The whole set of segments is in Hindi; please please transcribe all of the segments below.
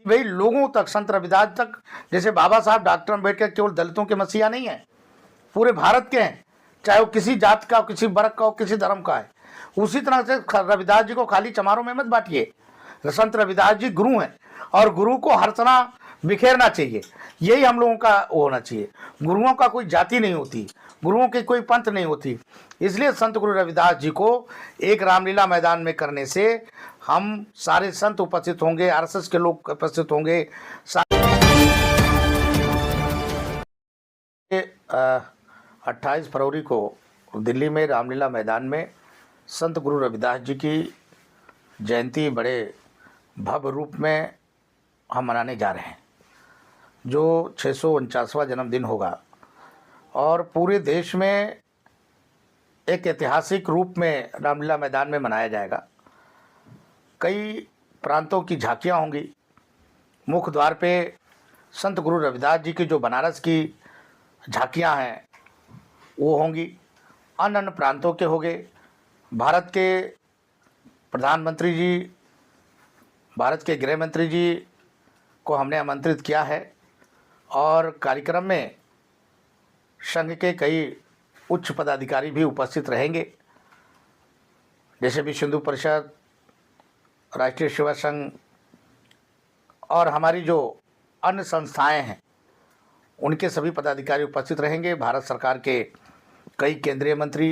भाई लोगों तक, संत रविदास तक, जैसे बाबा साहब डॉक्टर अम्बेडकर केवल दलितों के मसीहा नहीं है, पूरे भारत के हैं, चाहे वो किसी जात का हो, किसी वर्ग का हो, किसी धर्म का है। उसी तरह से रविदास जी को खाली चमारों में मत बांटिए। संत रविदास जी गुरु हैं और गुरु को हर तरह बिखेरना चाहिए, यही हम लोगों का होना चाहिए। गुरुओं का कोई जाति नहीं होती, गुरुओं की कोई पंथ नहीं होती। इसलिए संत गुरु रविदास जी को एक रामलीला मैदान में करने से हम सारे संत उपस्थित होंगे, आरएसएस के लोग उपस्थित होंगे। 28 फरवरी को दिल्ली में रामलीला मैदान में संत गुरु रविदास जी की जयंती बड़े भव्य रूप में हम मनाने जा रहे हैं, जो 649वां जन्मदिन होगा और पूरे देश में एक ऐतिहासिक रूप में रामलीला मैदान में मनाया जाएगा। कई प्रांतों की झांकियाँ होंगी। मुख्य द्वार पे संत गुरु रविदास जी की जो बनारस की झांकियाँ हैं वो होंगी, अन्य अन्य प्रांतों के होंगे। भारत के प्रधानमंत्री जी, भारत के गृह मंत्री जी को हमने आमंत्रित किया है और कार्यक्रम में संघ के कई उच्च पदाधिकारी भी उपस्थित रहेंगे, जैसे विश्व हिंदू परिषद, राष्ट्रीय सेवा संघ और हमारी जो अन्य संस्थाएं हैं उनके सभी पदाधिकारी उपस्थित रहेंगे। भारत सरकार के कई केंद्रीय मंत्री,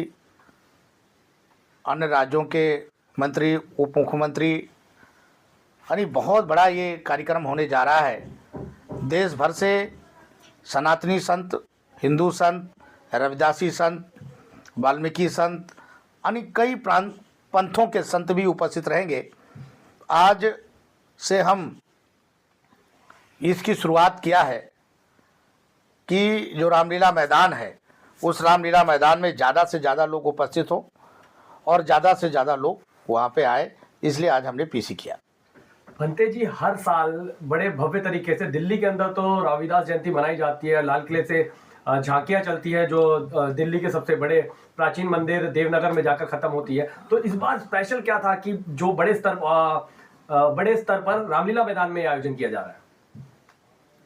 अन्य राज्यों के मंत्री, उप मुख्यमंत्री, यानी बहुत बड़ा ये कार्यक्रम होने जा रहा है। देश भर से सनातनी संत, हिंदू संत, रविदासी संत, वाल्मीकि संत, यानी कई पंथों के संत भी उपस्थित रहेंगे। आज से हम इसकी शुरुआत किया है कि जो रामलीला मैदान है उस रामलीला मैदान में ज़्यादा से ज़्यादा लोग उपस्थित हो और ज़्यादा से ज़्यादा लोग वहाँ पे आए, इसलिए आज हमने पीसी किया। भंते जी, हर साल बड़े भव्य तरीके से दिल्ली के अंदर तो रविदास जयंती मनाई जाती है। लाल किले से झांकियाँ चलती है जो दिल्ली के सबसे बड़े प्राचीन मंदिर देवनगर में जाकर ख़त्म होती है। तो इस बार स्पेशल क्या था कि जो बड़े स्तर पर रामलीला मैदान में आयोजन किया जा रहा है?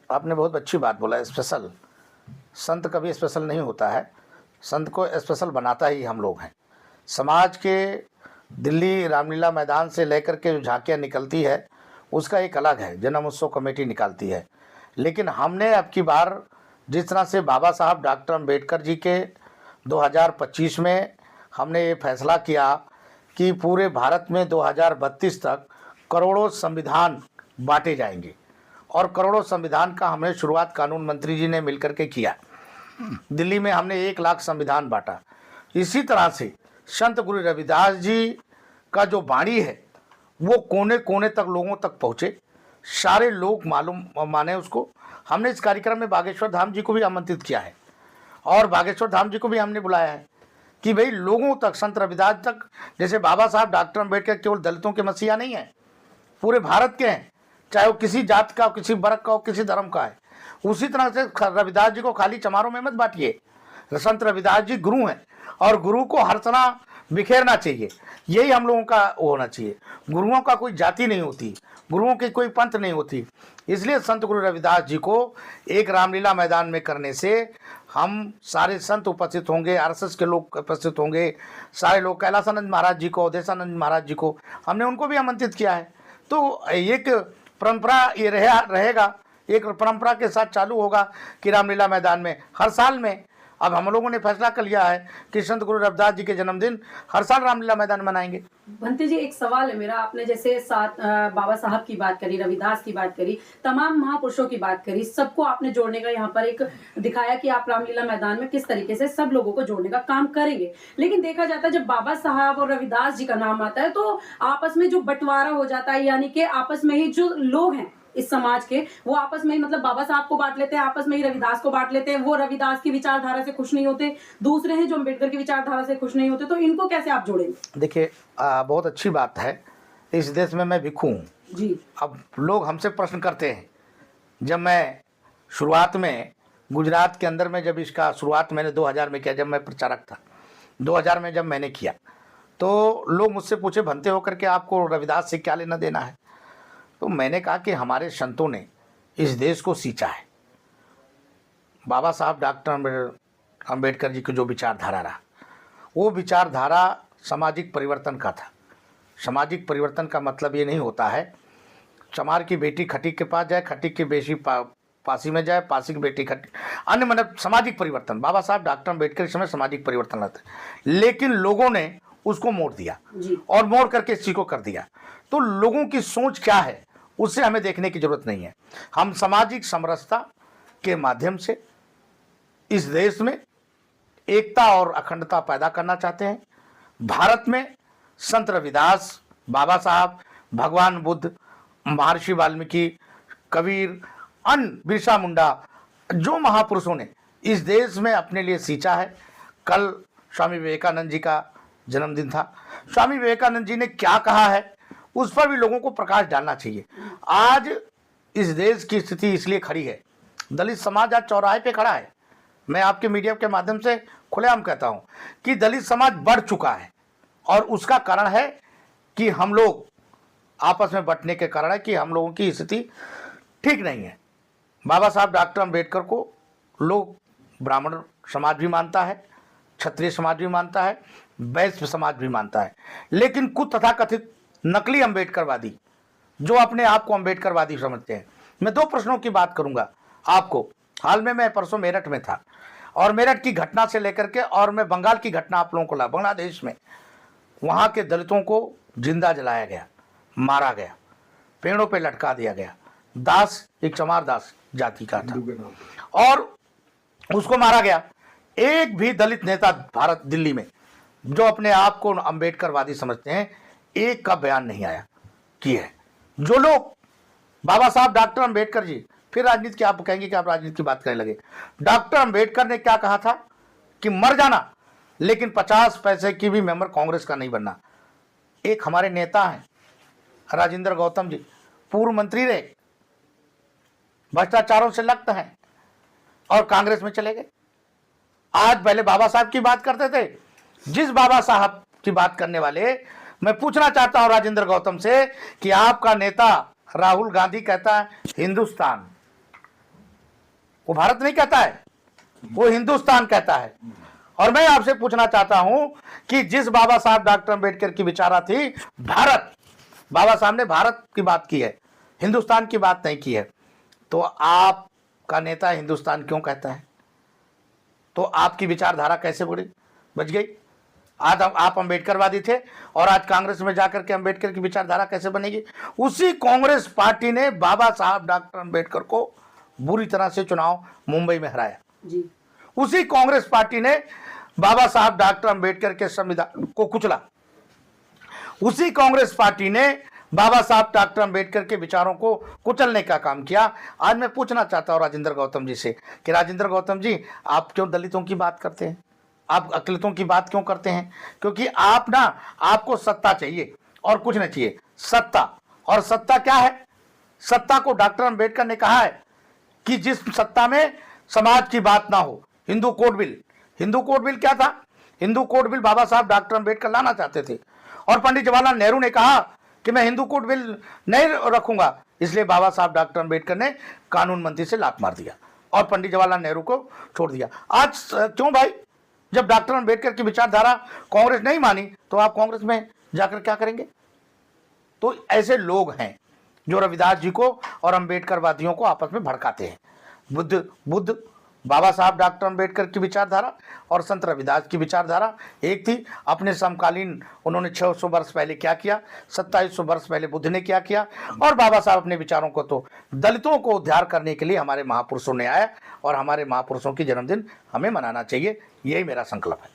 आपने बहुत अच्छी बात बोला। स्पेशल संत कभी स्पेशल नहीं होता है, संत को स्पेशल बनाता ही हम लोग हैं। समाज के दिल्ली रामलीला मैदान से लेकर के जो झांकियाँ निकलती है उसका एक अलग है, जन्म उत्सव कमेटी निकालती है। लेकिन हमने अब की बार जिस तरह से बाबा साहब डॉक्टर अम्बेडकर जी के 2025 में हमने ये फैसला किया कि पूरे भारत में 2032 तक करोड़ों संविधान बांटे जाएंगे और करोड़ों संविधान का हमने शुरुआत कानून मंत्री जी ने मिलकर के किया। दिल्ली में हमने 1 लाख संविधान बांटा। इसी तरह से संत गुरु रविदास जी का जो वाणी है वो कोने कोने तक लोगों तक पहुँचे, सारे लोग मालूम माने उसको। हमने इस कार्यक्रम में बागेश्वर धाम जी को भी आमंत्रित किया है और बागेश्वर धाम जी को भी हमने बुलाया है कि भाई लोगों तक, संत रविदास तक, जैसे बाबा साहब डॉक्टर अम्बेडकर केवल दलितों के मसीहा नहीं है, पूरे भारत के हैं, चाहे वो किसी जात का हो, किसी वर्ग का हो, किसी धर्म का है। उसी तरह से रविदास जी को खाली चमारों में मत बांटिए। संत रविदास जी गुरु हैं और गुरु को हर तरह बिखेरना चाहिए, यही हम लोगों का होना चाहिए। गुरुओं का कोई जाति नहीं होती, गुरुओं की कोई पंथ नहीं होती। इसलिए संत गुरु रविदास जी को एक रामलीला मैदान में करने से हम सारे संत उपस्थित होंगे, आरएसएस के लोग उपस्थित होंगे, सारे लोग, कैलासानंद महाराज जी को, अवधेशानंद महाराज जी को हमने उनको भी आमंत्रित किया है। तो एक परंपरा ये रहेगा, एक परंपरा के साथ चालू होगा कि रामलीला मैदान में हर साल में अब हम लोगों ने फैसला कर लिया है कि संत गुरु रविदास जी के जन्मदिन हर साल रामलीला मैदान मनाएंगे। भंते जी, एक सवाल है मेरा। आपने जैसे बाबा साहब की बात करी, रविदास की बात करी, तमाम महापुरुषों की बात करी, सबको आपने जोड़ने का यहाँ पर एक दिखाया कि आप रामलीला मैदान में किस तरीके से सब लोगों को जोड़ने का काम करेंगे। लेकिन देखा जाता है जब बाबा साहब और रविदास जी का नाम आता है तो आपस में जो बंटवारा हो जाता है, यानी कि आपस में ही जो लोग हैं इस समाज के, वो आपस में ही, मतलब बाबा साहब को बांट लेते हैं, आपस में ही रविदास को बांट लेते हैं। वो रविदास की विचारधारा से खुश नहीं होते, दूसरे हैं जो अम्बेडकर की विचारधारा से खुश नहीं होते। तो इनको कैसे आप जोड़ेंगे? देखिए, बहुत अच्छी बात है। इस देश में मैं भिखू हूँ जी। अब लोग हमसे प्रश्न करते हैं, जब मैं शुरुआत में गुजरात के अंदर में, जब इसका शुरुआत मैंने 2000 में किया, जब मैं प्रचारक था, 2000 में जब मैंने किया तो लोग मुझसे पूछे, भंते होकर के आपको रविदास से क्या लेना देना है? तो मैंने कहा कि हमारे संतों ने इस देश को सींचा है। बाबा साहब डॉक्टर अम्बेडकर जी की जो विचारधारा रहा, वो विचारधारा सामाजिक परिवर्तन का था। सामाजिक परिवर्तन का मतलब ये नहीं होता है चमार की बेटी खटी के पास जाए, खटी की बेटी फांसी में जाए, फांसी की बेटी खटी, अन्य मतलब सामाजिक परिवर्तन। बाबा साहब डॉक्टर अम्बेडकर इस समय सामाजिक परिवर्तन लाते, लेकिन लोगों ने उसको मोड़ दिया और मोड़ करके इस चीज को कर दिया। तो लोगों की सोच क्या है उससे हमें देखने की जरूरत नहीं है। हम सामाजिक समरसता के माध्यम से इस देश में एकता और अखंडता पैदा करना चाहते हैं। भारत में संत रविदास, बाबा साहब, भगवान बुद्ध, महर्षि वाल्मीकि, कबीर, अन्य बिरसा मुंडा, जो महापुरुषों ने इस देश में अपने लिए सींचा है। कल स्वामी विवेकानंद जी का जन्मदिन था। स्वामी विवेकानंद जी ने क्या कहा है उस पर भी लोगों को प्रकाश डालना चाहिए। आज इस देश की स्थिति इसलिए खड़ी है, दलित समाज आज चौराहे पे खड़ा है। मैं आपके मीडिया के माध्यम से खुलेआम कहता हूं कि दलित समाज बढ़ चुका है और उसका कारण है कि हम लोग आपस में बंटने के कारण है कि हम लोगों की स्थिति ठीक नहीं है। बाबा साहब डॉक्टर अम्बेडकर को लोग ब्राह्मण समाज भी मानता है, क्षत्रिय समाज भी मानता है, वैश्य समाज भी मानता है, लेकिन कुछ तथाकथित नकली अम्बेडकरवादी जो अपने आप को अम्बेडकरवादी समझते हैं। मैं 2 प्रश्नों की बात करूंगा आपको। हाल में मैं परसों मेरठ में था और मेरठ की घटना से लेकर के और मैं बंगाल की घटना आप लोगों को ला। बांग्लादेश में वहाँ के दलितों को जिंदा जलाया गया, मारा गया, पेड़ों पे लटका दिया गया। दास एक चमार दास जाति का था और उसको मारा गया। एक भी दलित नेता भारत दिल्ली में जो अपने आप को अम्बेडकरवादी समझते हैं, एक का बयान नहीं आया कि है। जो लोग बाबा साहब डॉक्टर अम्बेडकर जी, फिर राजनीति की आप कहेंगे कि आप राजनीति की बात करने लगे। डॉक्टर अम्बेडकर ने क्या कहा था कि मर जाना लेकिन 50 पैसे की भी मेंबर कांग्रेस का नहीं बनना। एक हमारे नेता हैं राजेंद्र गौतम जी, पूर्व मंत्री रहे, भ्रष्टाचारों से लिप्त हैं और कांग्रेस में चले गए। आज पहले बाबा साहब की बात करते थे। जिस बाबा साहब की बात करने वाले, मैं पूछना चाहता हूं राजेंद्र गौतम से कि आपका नेता राहुल गांधी कहता है हिंदुस्तान, वो भारत नहीं कहता है, वो हिंदुस्तान कहता है। और मैं आपसे पूछना चाहता हूं कि जिस बाबा साहब डॉक्टर अम्बेडकर की विचारा थी भारत, बाबा साहब ने भारत की बात की है, हिंदुस्तान की बात नहीं की है। तो आपका नेता हिंदुस्तान क्यों कहता है? तो आपकी विचारधारा कैसे बच गई? आज आप अम्बेडकरवादी थे और आज कांग्रेस में जाकर के अम्बेडकर की विचारधारा कैसे बनेगी? उसी कांग्रेस पार्टी ने बाबा साहब डॉक्टर अम्बेडकर को बुरी तरह से चुनाव मुंबई में हराया जी। उसी कांग्रेस पार्टी ने बाबा साहब डॉक्टर अम्बेडकर के संविधान को कुचला। उसी कांग्रेस पार्टी ने बाबा साहब डॉक्टर अम्बेडकर के विचारों को कुचलने का काम किया। आज मैं पूछना चाहता हूं राजेंद्र गौतम जी से कि राजेंद्र गौतम जी, आप क्यों दलितों की बात करते हैं? आप अकलितों की बात क्यों करते हैं? क्योंकि आपको सत्ता चाहिए और कुछ नहीं चाहिए, सत्ता। और सत्ता क्या है? सत्ता को डॉक्टर अम्बेडकर ने कहा है कि जिस सत्ता में समाज की बात ना हो। हिंदू कोड बिल क्या था? हिंदू कोड बिल बाबा साहब डॉक्टर अम्बेडकर लाना चाहते थे और पंडित जवाहरलाल नेहरू ने कहा कि मैं हिंदू कोड बिल नहीं रखूंगा, इसलिए बाबा साहब डॉक्टर अम्बेडकर ने कानून मंत्री से लात मार दिया और पंडित जवाहरलाल नेहरू को छोड़ दिया। आज क्यों भाई? जब डॉक्टर अम्बेडकर की विचारधारा कांग्रेस नहीं मानी तो आप कांग्रेस में जाकर क्या करेंगे? तो ऐसे लोग हैं जो रविदास जी को और अम्बेडकरवादियों को आपस में भड़काते हैं। बुद्ध बाबा साहब डॉक्टर अम्बेडकर की विचारधारा और संत रविदास की विचारधारा एक थी। अपने समकालीन उन्होंने 600 वर्ष पहले क्या किया, 2700 वर्ष पहले बुद्ध ने क्या किया, और बाबा साहब अपने विचारों को तो दलितों को उद्धार करने के लिए हमारे महापुरुषों ने आया और हमारे महापुरुषों की जन्मदिन हमें मनाना चाहिए। यही मेरा संकल्प है।